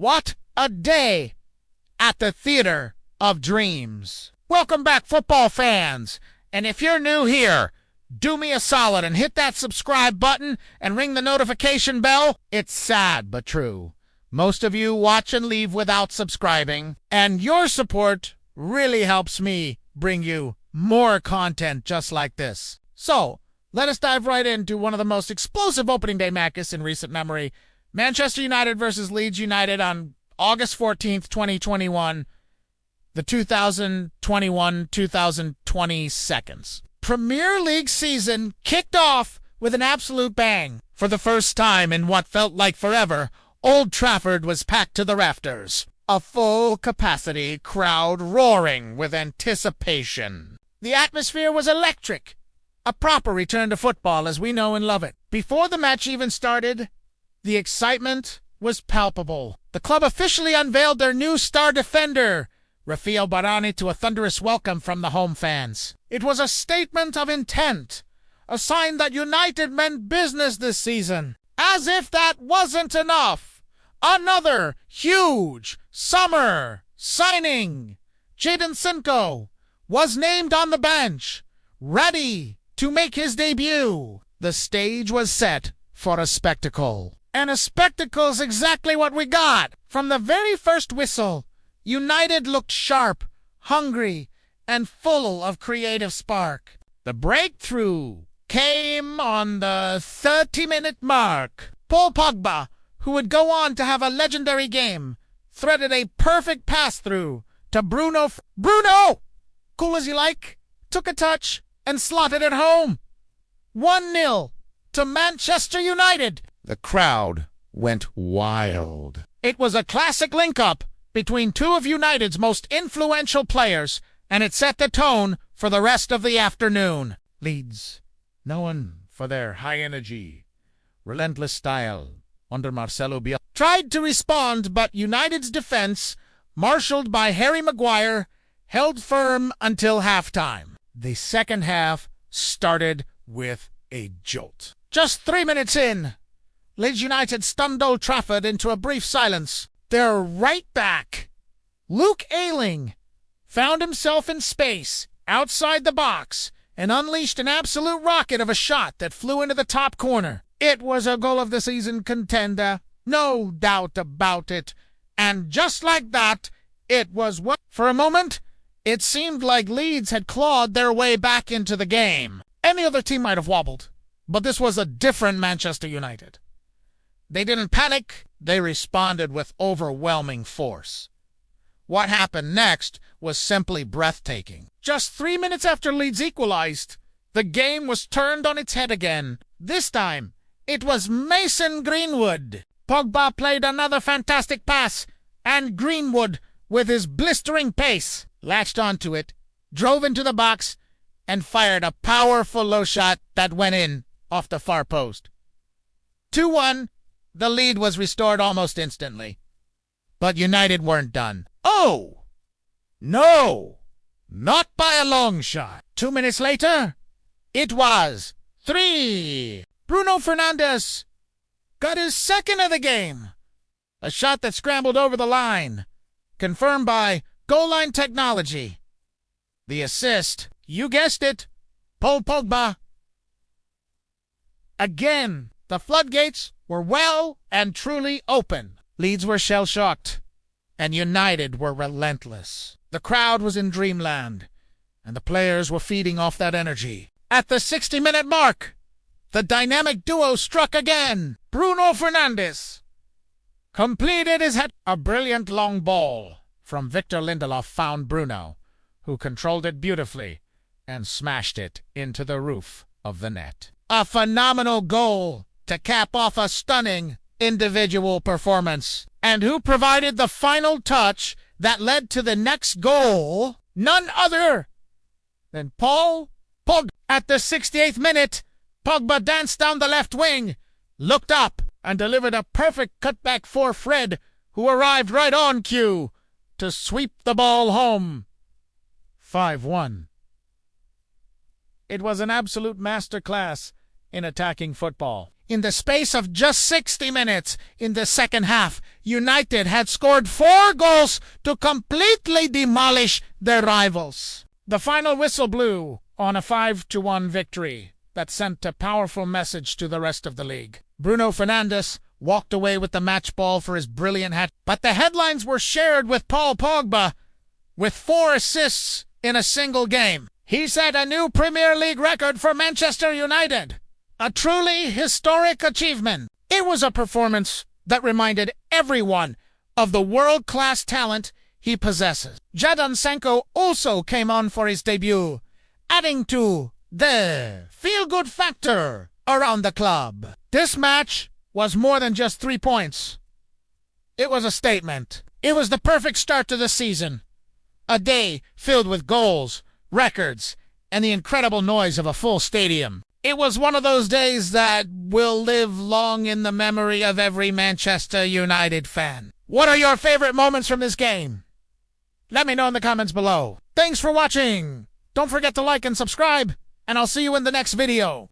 What a day at the Theater of Dreams. Welcome back, football fans. And if you're new here, do me a solid and hit that subscribe button and ring the notification bell. It's sad but true. Most of you watch and leave without subscribing, and your support really helps me bring you more content just like this. So, let us dive right into one of the most explosive opening day matches in recent memory. Manchester United versus Leeds United on August 14th, 2021, the 2021-2020 seconds. Premier League season kicked off with an absolute bang. For the first time in what felt like forever, Old Trafford was packed to the rafters. A full-capacity crowd roaring with anticipation. The atmosphere was electric. A proper return to football as we know and love it. Before the match even started, the excitement was palpable. The club officially unveiled their new star defender, Rafael Varane, to a thunderous welcome from the home fans. It was a statement of intent, a sign that United meant business this season. As if that wasn't enough, another huge summer signing, Jadon Sancho, was named on the bench, ready to make his debut. The stage was set for a spectacle. And a spectacle's exactly what we got. From the very first whistle, United looked sharp, hungry, and full of creative spark. The breakthrough came on the 30-minute mark. Paul Pogba, who would go on to have a legendary game, threaded a perfect pass-through to Bruno. Bruno, cool as you like, took a touch and slotted it home. 1-0 to Manchester United. The crowd went wild. It was a classic link-up between two of United's most influential players, and it set the tone for the rest of the afternoon. Leeds, known for their high energy, relentless style under Marcelo Bielsa, tried to respond, but United's defense, marshaled by Harry Maguire, held firm until halftime. The second half started with a jolt. Just 3 minutes in, Leeds United stunned Old Trafford into a brief silence. Their right back, Luke Ayling, found himself in space outside the box and unleashed an absolute rocket of a shot that flew into the top corner. It was a goal of the season contender, no doubt about it. And just like that, it was what? For a moment, it seemed like Leeds had clawed their way back into the game. Any other team might have wobbled, but this was a different Manchester United. They didn't panic, they responded with overwhelming force. What happened next was simply breathtaking. Just 3 minutes after Leeds equalized, the game was turned on its head again. This time, it was Mason Greenwood. Pogba played another fantastic pass, and Greenwood, with his blistering pace, latched onto it, drove into the box, and fired a powerful low shot that went in off the far post. 2-1. The lead was restored almost instantly. But United weren't done. Oh! No! Not by a long shot. 2 minutes later, it was 3. Bruno Fernandes got his second of the game. A shot that scrambled over the line, confirmed by goal line technology. The assist, you guessed it, Paul Pogba. Again, the floodgates were well and truly open. Leeds were shell-shocked, and United were relentless. The crowd was in dreamland, and the players were feeding off that energy. At the 60-minute mark, the dynamic duo struck again. Bruno Fernandes completed his head. A brilliant long ball from Victor Lindelof found Bruno, who controlled it beautifully and smashed it into the roof of the net. A phenomenal goal to cap off a stunning individual performance. And who provided the final touch that led to the next goal? None other than Paul Pogba. At the 68th minute, Pogba danced down the left wing, looked up, and delivered a perfect cutback for Fred, who arrived right on cue to sweep the ball home. 5-1. It was an absolute masterclass in attacking football. In the space of just 60 minutes in the second half, United had scored 4 goals to completely demolish their rivals. The final whistle blew on a 5-1 victory that sent a powerful message to the rest of the league. Bruno Fernandes walked away with the match ball for his brilliant hat, but the headlines were shared with Paul Pogba with 4 assists in a single game. He set a new Premier League record for Manchester United. A truly historic achievement. It was a performance that reminded everyone of the world-class talent he possesses. Jadon Sancho also came on for his debut, adding to the feel-good factor around the club. This match was more than just 3 points. It was a statement. It was the perfect start to the season. A day filled with goals, records, and the incredible noise of a full stadium. It was one of those days that will live long in the memory of every Manchester United fan. What are your favorite moments from this game? Let me know in the comments below. Thanks for watching. Don't forget to like and subscribe, and I'll see you in the next video.